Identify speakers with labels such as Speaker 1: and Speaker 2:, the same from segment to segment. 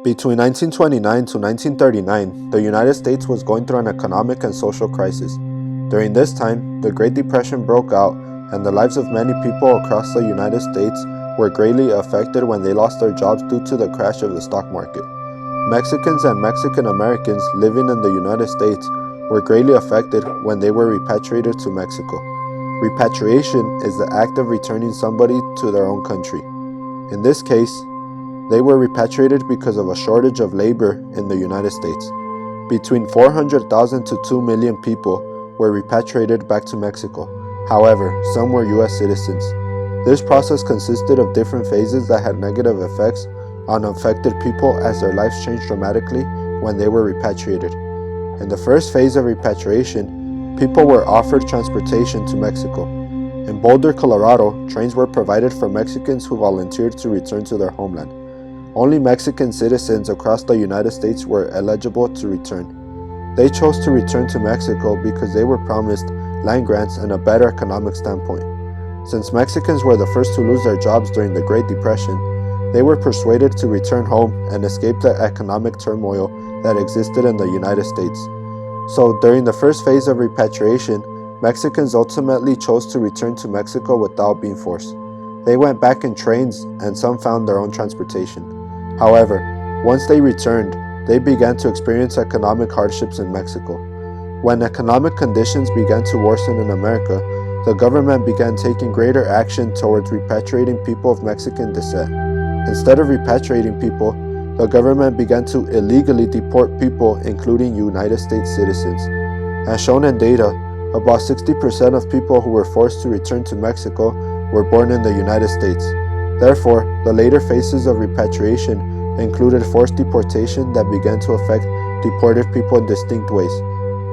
Speaker 1: Between 1929 to 1939, the United States was going through an economic and social crisis. During this time, the Great Depression broke out, and the lives of many people across the United States were greatly affected when they lost their jobs due to the crash of the stock market. Mexicans and Mexican Americans living in the United States were greatly affected when they were repatriated to Mexico. Repatriation is the act of returning somebody to their own country. In this case, they were repatriated because of a shortage of labor in the United States. Between 400,000 to 2 million people were repatriated back to Mexico. However, some were U.S. citizens. This process consisted of different phases that had negative effects on affected people as their lives changed dramatically when they were repatriated. In the first phase of repatriation, people were offered transportation to Mexico. In Boulder, Colorado, trains were provided for Mexicans who volunteered to return to their homeland. Only Mexican citizens across the United States were eligible to return. They chose to return to Mexico because they were promised land grants and a better economic standpoint. Since Mexicans were the first to lose their jobs during the Great Depression, they were persuaded to return home and escape the economic turmoil that existed in the United States. So, during the first phase of repatriation, Mexicans ultimately chose to return to Mexico without being forced. They went back in trains, and some found their own transportation. However, once they returned, they began to experience economic hardships in Mexico. When economic conditions began to worsen in America, the government began taking greater action towards repatriating people of Mexican descent. Instead of repatriating people, the government began to illegally deport people, including United States citizens. As shown in data, about 60% of people who were forced to return to Mexico were born in the United States. Therefore, the later phases of repatriation included forced deportation that began to affect deported people in distinct ways.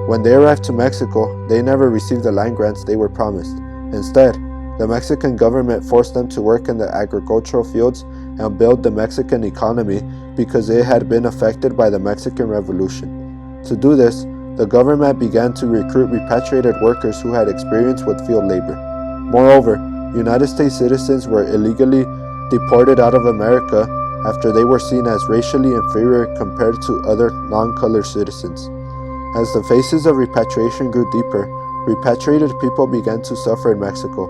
Speaker 1: When they arrived to Mexico, they never received the land grants they were promised. Instead, the Mexican government forced them to work in the agricultural fields and build the Mexican economy because they had been affected by the Mexican Revolution. To do this, the government began to recruit repatriated workers who had experience with field labor. Moreover, United States citizens were illegally deported out of America after they were seen as racially inferior compared to other non-colored citizens. As the phases of repatriation grew deeper, repatriated people began to suffer in Mexico.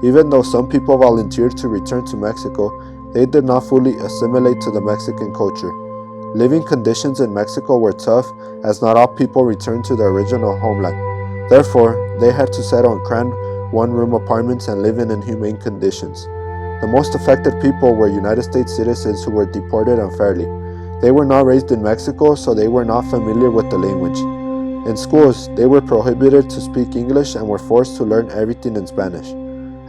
Speaker 1: Even though some people volunteered to return to Mexico, they did not fully assimilate to the Mexican culture. Living conditions in Mexico were tough, as not all people returned to their original homeland. Therefore, they had to settle in cramped one-room apartments and live in inhumane conditions. The most affected people were United States citizens who were deported unfairly. They were not raised in Mexico, so they were not familiar with the language. In schools, they were prohibited to speak English and were forced to learn everything in Spanish.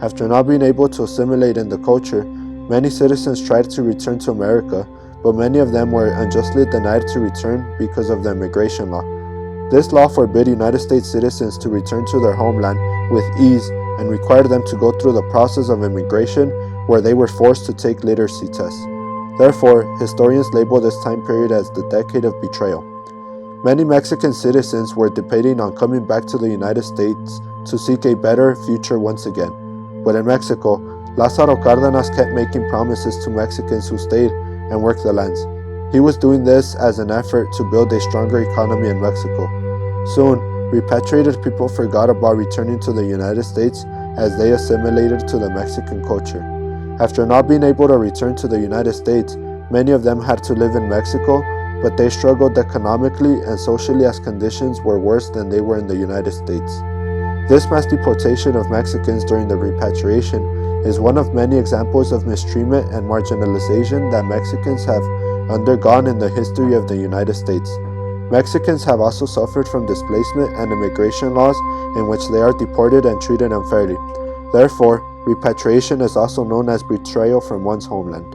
Speaker 1: After not being able to assimilate in the culture, many citizens tried to return to America, but many of them were unjustly denied to return because of the immigration law. This law forbid United States citizens to return to their homeland with ease and required them to go through the process of immigration where they were forced to take literacy tests. Therefore, historians label this time period as the decade of betrayal. Many Mexican citizens were debating on coming back to the United States to seek a better future once again. But in Mexico, Lázaro Cárdenas kept making promises to Mexicans who stayed and worked the lands. He was doing this as an effort to build a stronger economy in Mexico. Soon, repatriated people forgot about returning to the United States as they assimilated to the Mexican culture. After not being able to return to the United States, many of them had to live in Mexico, but they struggled economically and socially as conditions were worse than they were in the United States. This mass deportation of Mexicans during the repatriation is one of many examples of mistreatment and marginalization that Mexicans have undergone in the history of the United States. Mexicans have also suffered from displacement and immigration laws in which they are deported and treated unfairly. Therefore, repatriation is also known as betrayal from one's homeland.